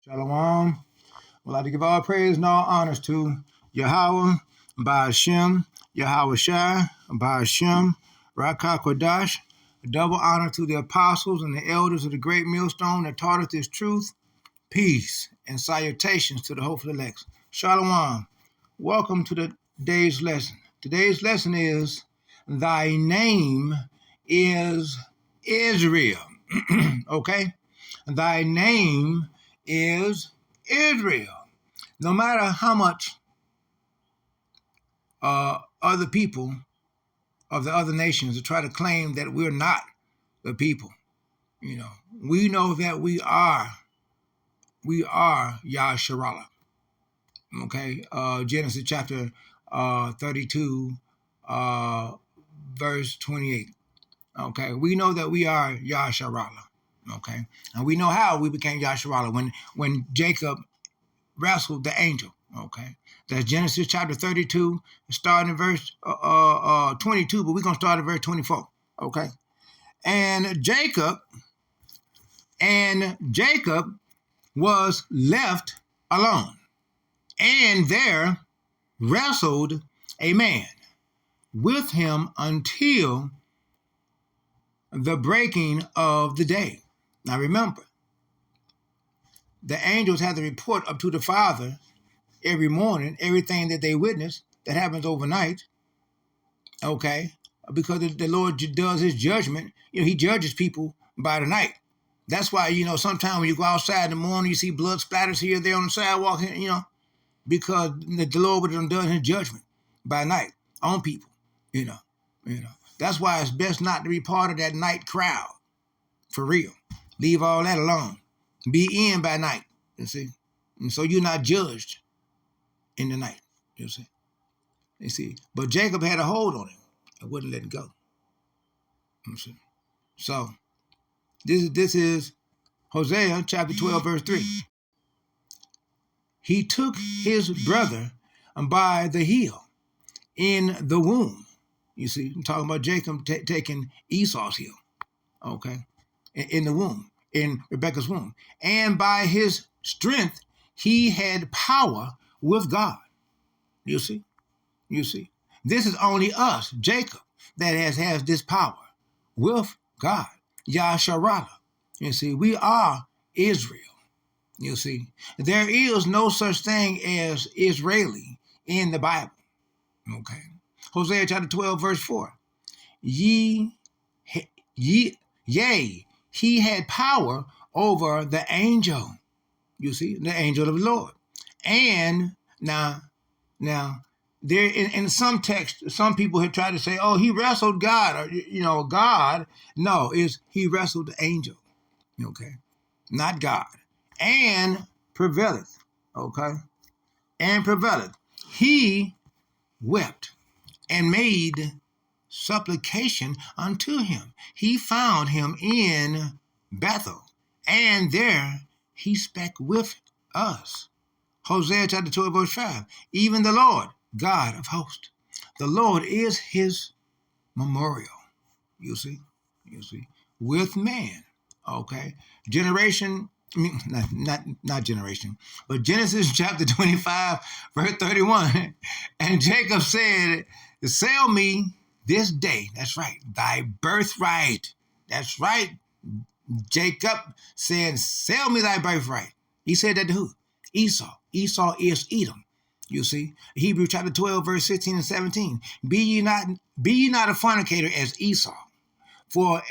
Shalom. We'd like to give all praise and all honors to Yahweh, Ba'ashem, Yahweh Shai, Ba'ashem, Rakah Kodash. Double honor to the apostles and the elders of the great millstone that taught us this truth, peace, and salutations to the hopeful elect. Shalom. Welcome to today's lesson. Today's lesson is, Thy name is Israel. Okay? Thy name is Israel. No matter how much other people of the other nations try to claim that we're not the people, we know that we are Yasharallah. Okay, Genesis chapter 32, verse 28. Okay, we know that we are Yasharallah. Okay, and we know how we became Yasharallah when Jacob wrestled the angel. Okay, that's Genesis chapter 32, starting in verse 22, but we're gonna start at verse 24. Okay, and Jacob was left alone, and there wrestled a man with him until the breaking of the day. Now remember, the angels had to report up to the Father every morning, everything that they witness that happens overnight, okay? Because the Lord does his judgment. He judges people by the night. That's why, sometimes when you go outside in the morning, you see blood splatters here or there on the sidewalk, because the Lord would have done his judgment by night on people, That's why it's best not to be part of that night crowd, for real. Leave all that alone. Be in by night, you see. And so you're not judged in the night, you see. But Jacob had a hold on him and wouldn't let him go. You see. So this is Hosea chapter 12, verse 3. He took his brother by the heel in the womb. You see, I'm talking about Jacob taking Esau's heel, okay, in the womb, in Rebekah's womb. And by his strength, he had power with God. You see. This is only us, Jacob, that has this power with God, Yasharallah. You see, we are Israel. You see, there is no such thing as Israeli in the Bible. Okay. Hosea chapter 12, verse 4. Yea, he had power over the angel. You see, the angel of the Lord. And now, there in some text, some people have tried to say, oh, he wrestled God, or, God. No, he wrestled the angel. Okay. Not God. And prevaileth. Okay. And prevaileth. He wept and made supplication unto him. He found him in Bethel, and there he spake with us. Hosea chapter 12, verse 5. Even the Lord, God of hosts. The Lord is his memorial. You see, with man. Okay. Not generation, but Genesis chapter 25, verse 31. And Jacob said, sell me this day. That's right. Thy birthright. That's right. Jacob said, sell me thy birthright. He said that to who? Esau. Esau is Edom. You see, Hebrews chapter 12, verse 16 and 17. Be ye not a fornicator as Esau. For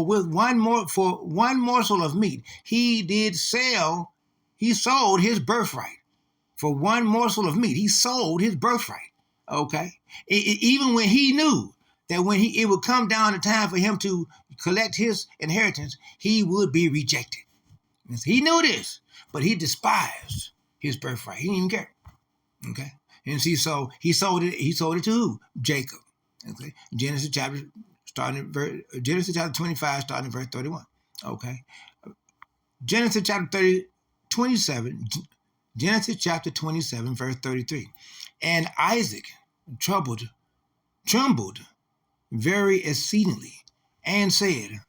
one morsel of meat, he sold his birthright. For one morsel of meat, he sold his birthright. Okay? Even when he knew that it would come down the time for him to collect his inheritance, he would be rejected. He knew this, but he despised his birthright. He didn't even care. Okay? And see, so he sold it to who? Jacob. Okay? Genesis chapter 25, starting at verse 31. Okay. Genesis chapter 27, verse 33. And Isaac trembled very exceedingly, and said,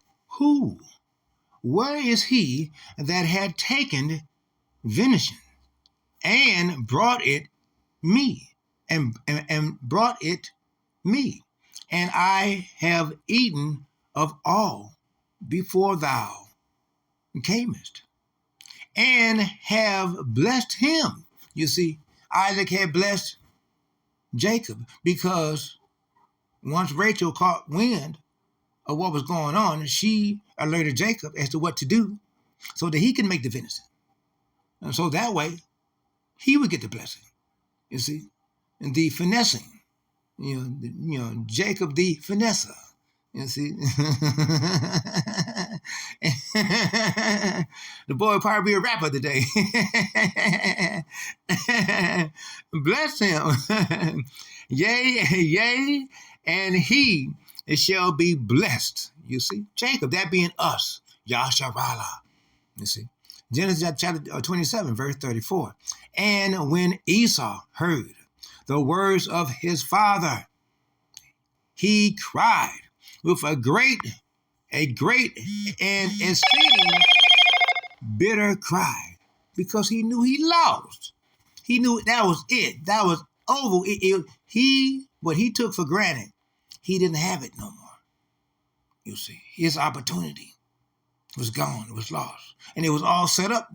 where is he that had taken venison and brought it me, and brought it me, and I have eaten of all before thou camest, and have blessed him. You see, Isaac had blessed Jacob because once Rachel caught wind of what was going on, she alerted Jacob as to what to do so that he can make the venison. And so that way, he would get the blessing. You see, and the finessing, Jacob the finesser. You see, the boy will probably be a rapper today. Bless him, yea, and he shall be blessed. You see, Jacob, that being us, Yasharala. You see, Genesis chapter 27, verse 34. And when Esau heard the words of his father, he cried with a great and exceeding bitter cry, because he knew he lost. He knew that was it. That was over. What he took for granted, he didn't have it no more. You see, his opportunity was gone. It was lost, and it was all set up.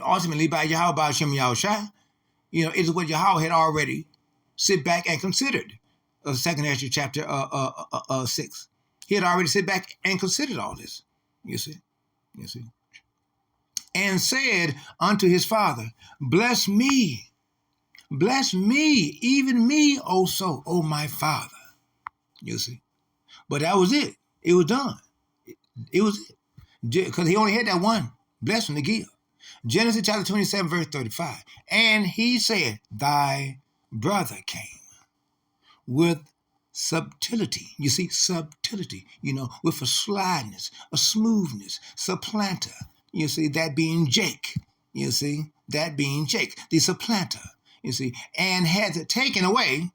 Ultimately by Yahweh, by Hashem Yahushua. It is what Yahweh had already sit back and considered. Second Ezra chapter 6. He had already sit back and considered all this. You see, and said unto his father, bless me, even me also, O my father. You see, but that was it. It was done. It was it, because he only had that one blessing to give. Genesis chapter 27, verse 35. And he said, thy brother came with subtlety. You see, subtlety, with a slyness, a smoothness, supplanter. You see, that being Jake. You see, that being Jake, the supplanter. You see, and had taken away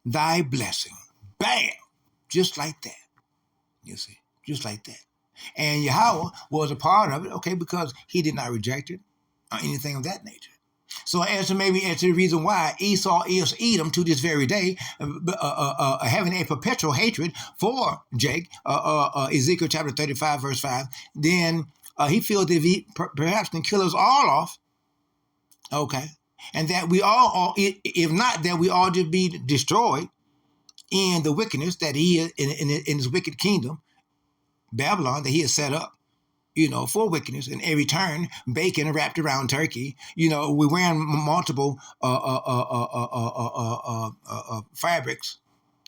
thy blessing. Bam! Just like that. You see, just like that. And Yahweh was a part of it, okay, because he did not reject it or anything of that nature. So as to the reason why Esau is Edom to this very day, having a perpetual hatred for Jake, Ezekiel chapter 35, verse 5, then he feels that if he perhaps can kill us all off, okay, and that we all, if not, that we all just be destroyed in the wickedness that he is in his wicked kingdom, Babylon, that he has set up, for wickedness, and every turn, bacon wrapped around turkey. We're wearing multiple fabrics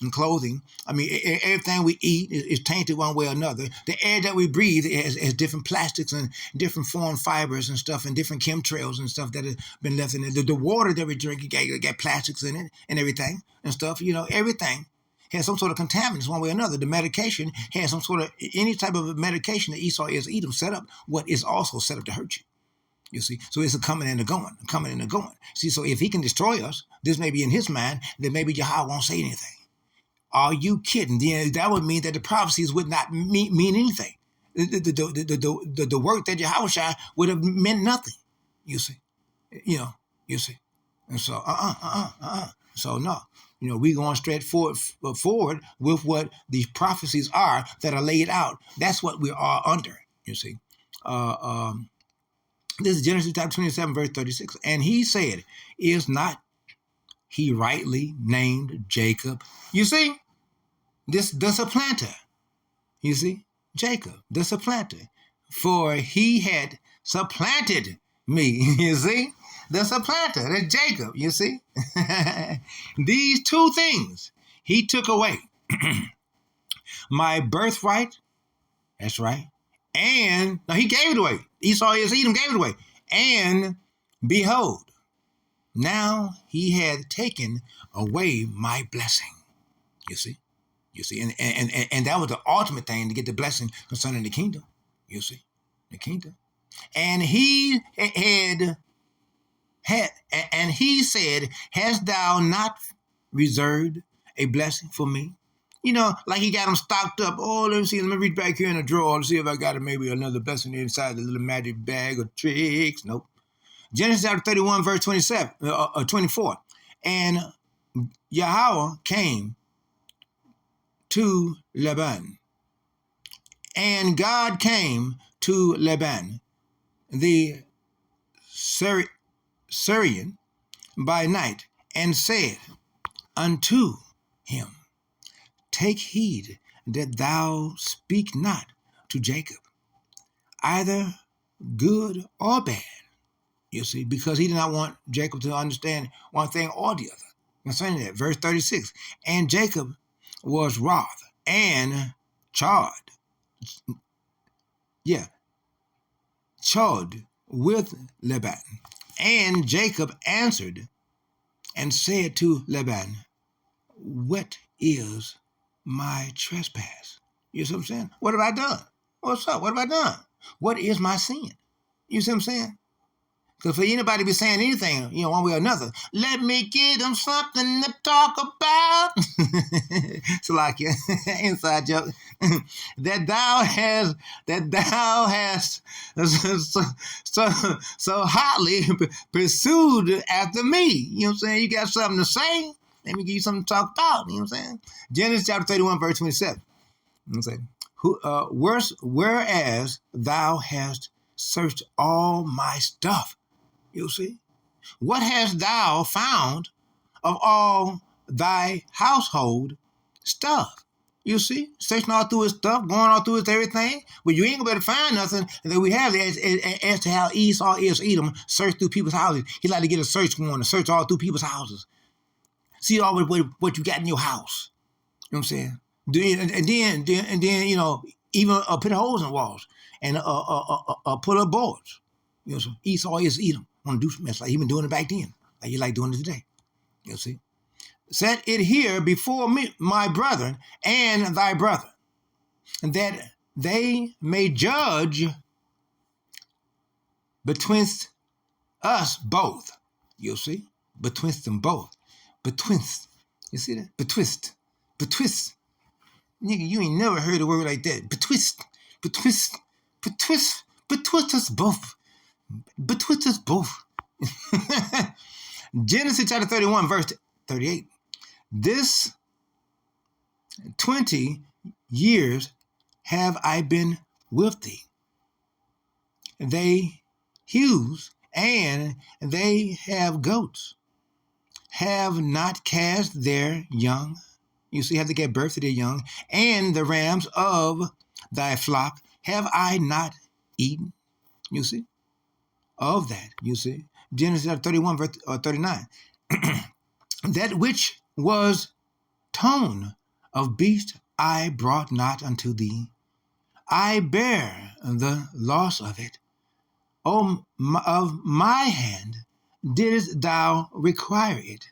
and clothing. I mean, everything we eat is tainted one way or another. The air that we breathe has different plastics and different foreign fibers and stuff, and different chemtrails and stuff that have been left in it. The water that we drink got plastics in it and everything and stuff. Everything has some sort of contaminants one way or another. The medication has some sort of, any type of medication that Esau is Edom set up, what is also set up to hurt you. You see, so it's a coming and a going. See, so if he can destroy us, this may be in his mind, then maybe Yahweh won't say anything. Are you kidding? Then that would mean that the prophecies would not mean anything. The work that Yahweh would have meant nothing. You see, and so So no. We're going straight forward with what these prophecies are that are laid out. That's what we are under, you see. This is Genesis chapter 27, verse 36. And he said, is not he rightly named Jacob? You see, the supplanter. You see, Jacob, the supplanter. For he had supplanted me, you see. The supplanter, the Jacob, you see. These two things he took away. My birthright, that's right. And, no, he gave it away. Esau is Edom gave it away. And behold, now he had taken away my blessing. You see. And that was the ultimate thing to get the blessing concerning the kingdom. You see, the kingdom. And he and he said, hast thou not reserved a blessing for me? like he got them stocked up. Oh, let me see. Let me reach back here in the drawer to see if I got maybe another blessing inside the little magic bag of tricks. Nope. Genesis chapter 31, verse 24. And Yahweh came to Laban. And God came to Laban, the Syrian, by night, and said unto him, Take heed that thou speak not to Jacob, either good or bad. You see, because he did not want Jacob to understand one thing or the other. Concerning that, verse 36, and Jacob was wroth and charged with Laban. And Jacob answered and said to Laban, What is my trespass? You see what I'm saying? What have I done? What's up? What have I done? What is my sin? You see what I'm saying? Because for anybody to be saying anything, one way or another, let me give them something to talk about. It's like inside joke. that thou hast so hotly pursued after me. You know what I'm saying? You got something to say? Let me give you something to talk about. You know what I'm saying? Genesis chapter 31, verse 27. You know what I'm saying? Whereas thou hast searched all my stuff. You see, what hast thou found of all thy household stuff? You see, searching all through his stuff, going all through his everything, but you ain't gonna be able to find nothing that we have as to how Esau is Edom search through people's houses. He like to get a search warrant to search all through people's houses, see all what you got in your house. You know what I'm saying? And then even put holes in walls and put up boards. So Esau is Edom. Want to do something like he been doing it back then, like you like doing it today. You see, set it here before me, my brethren and thy brother, that they may judge betwixt us both. You see, betwixt them both, betwixt. You see that? Betwixt. Nigga, you ain't never heard a word like that. Betwixt us both. Betwixt us both. Genesis chapter 31, verse 38. This 20 years have I been with thee. They ewes and they have goats, have not cast their young. You see, have to get birth to their young, and the rams of thy flock have I not eaten. You see, of that, you see. Genesis 31, verse 39. That which was tone of beast I brought not unto thee. I bear the loss of it. Of my hand didst thou require it,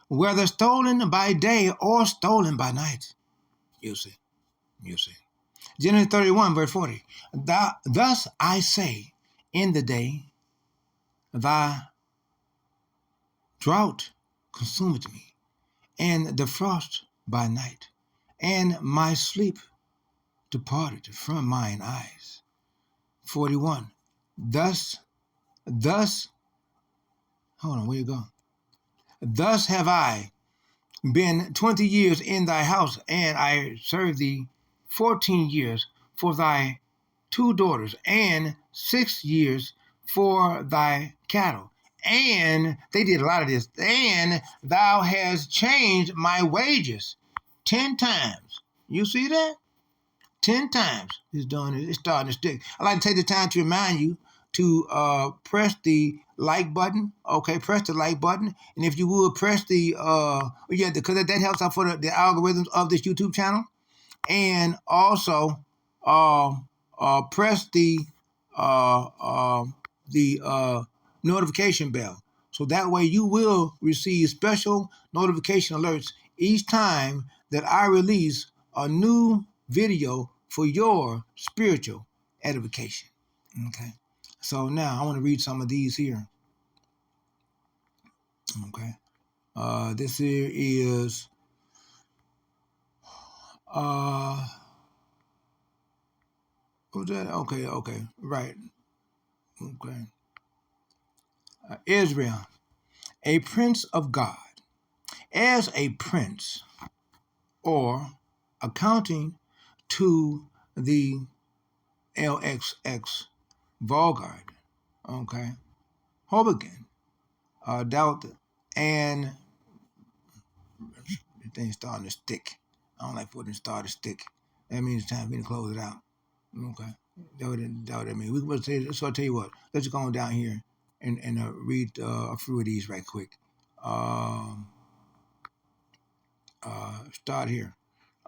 whether stolen by day or stolen by night. You see. Genesis 31, verse 40. Thus I say, in the day, thy drought consumeth me, and the frost by night, and my sleep departed from mine eyes. 41. Thus, hold on, where you go? Thus have I been 20 years in thy house, and I served thee 14 years for thy 2 daughters, and 6 years for thy cattle. And they did a lot of this. And thou hast changed my wages 10 times. You see that? 10 times it's starting to stick. I'd like to take the time to remind you to press the like button. Okay, press the like button. And if you would press because that helps out for the algorithms of this YouTube channel. And also press the notification bell. So that way you will receive special notification alerts each time that I release a new video for your spiritual edification. Okay. So now I want to read some of these here. Okay. This here is Uh, who's that? Okay, right. Okay. Israel, a prince of God. As a prince, or accounting to the LXX Vanguard, okay, Hoboken, Delta, and the thing's starting to stick. I don't like putting start to stick. That means it's time for me to close it out. Okay, that means. We can say. So I'll tell you what. Let's just go on down here and read a few of these right quick. Um, Start here.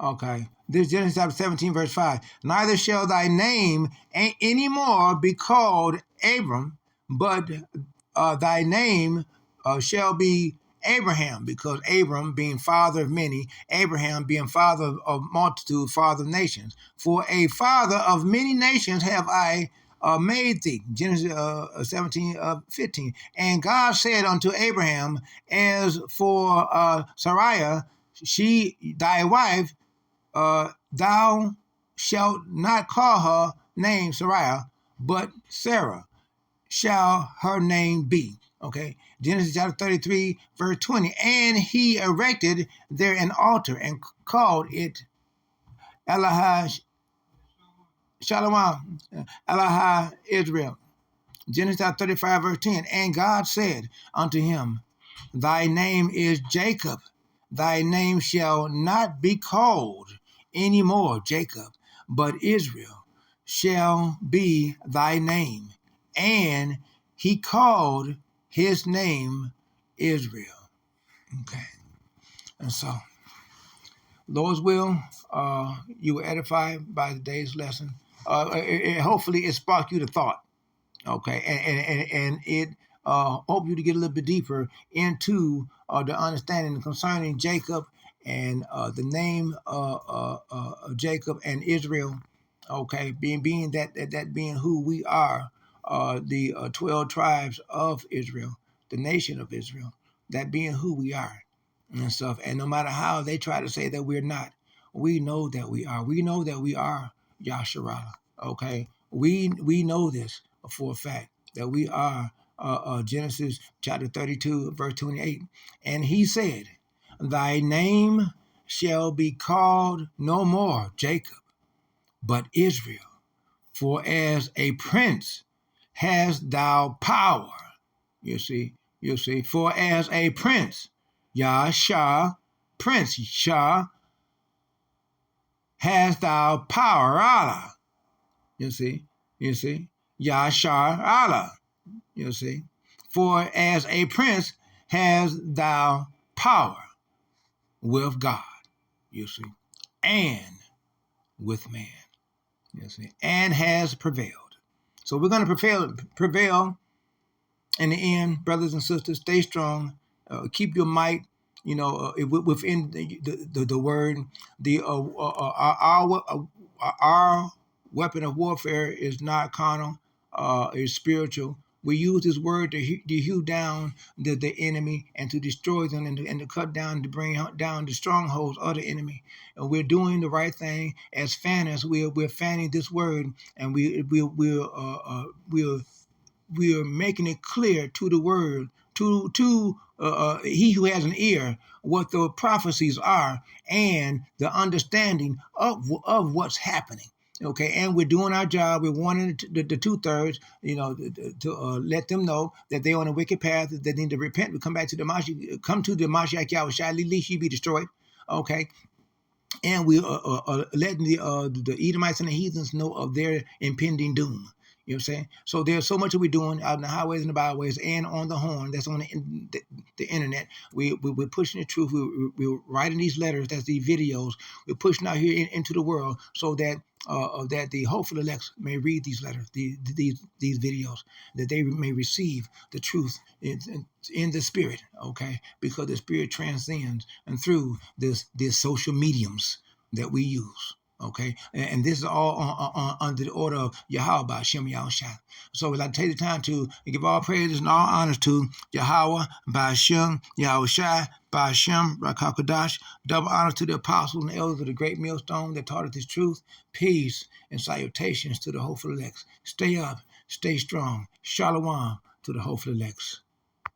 Okay. This is Genesis chapter 17, verse 5. Neither shall thy name any more be called Abram, but thy name shall be Abraham, because Abram being father of many, Abraham being father of multitude, father of nations. For a father of many nations have I made thee. Genesis 17, 15. And God said unto Abraham, as for Sarai, she thy wife, thou shalt not call her name Sarai, but Sarah shall her name be. Okay. Genesis chapter 33, verse 20. And he erected there an altar and called it Elohai Shalom, Elohai Israel. Genesis chapter 35, verse 10. And God said unto him, thy name is Jacob. Thy name shall not be called any more Jacob, but Israel shall be thy name. And he called his name Israel. Okay. And so, Lord's will, you were edified by the day's lesson. Hopefully it sparked you to thought. Okay, and it hope you to get a little bit deeper into the understanding concerning Jacob and the name Jacob and Israel. Okay, being that being who we are, the 12 tribes of Israel, the nation of Israel, that being who we are and stuff. And no matter how they try to say that we're not, we know that we are. We know that we are Yasharala. Okay, we know this for a fact that we are Genesis chapter 32, verse 28. And he said, thy name shall be called no more Jacob, but Israel. For as a prince hast thou power. You see, for as a prince, Yahshua, Prince Shah, hast thou power, Allah. You see, Yahshua, Allah. You see, for as a prince has thou power with God, you see, and with man, you see, and has prevailed. So we're going to prevail in the end, brothers and sisters. Stay strong. Keep your might, within the word. Our weapon of warfare is not carnal, is spiritual. We use this word to hew down the enemy and to destroy them and to cut down, to bring down the strongholds of the enemy. And we're doing the right thing as fanners. We're fanning this word, and we are making it clear to the word, to he who has an ear, what the prophecies are and the understanding of what's happening. Okay, and we're doing our job. We're wanting the 2/3, to let them know that they're on a wicked path, that they need to repent. We come back to the Mashiach, come to the Mashiach Yahushua, lest ye be destroyed. Okay, and we letting the Edomites and the heathens know of their impending doom. You know what I'm saying? So there's so much that we're doing out in the highways and the byways and on the horn that's on the internet. We're pushing the truth. We're writing these letters, that's these videos. We're pushing out here into the world so that that the hopeful elects may read these letters, these videos, that they may receive the truth in the spirit, okay? Because the spirit transcends and through these social mediums that we use. Okay, and this is all under the order of Yahweh by Hashem Yahushua. So we'd like to take the time to give all praises and all honors to Yahweh by Hashem Yahushua by Hashem Rakakadash. Double honors to the apostles and elders of the great millstone that taught us this truth. Peace and salutations to the hopeful elects. Stay up, stay strong. Shalom to the hopeful elects.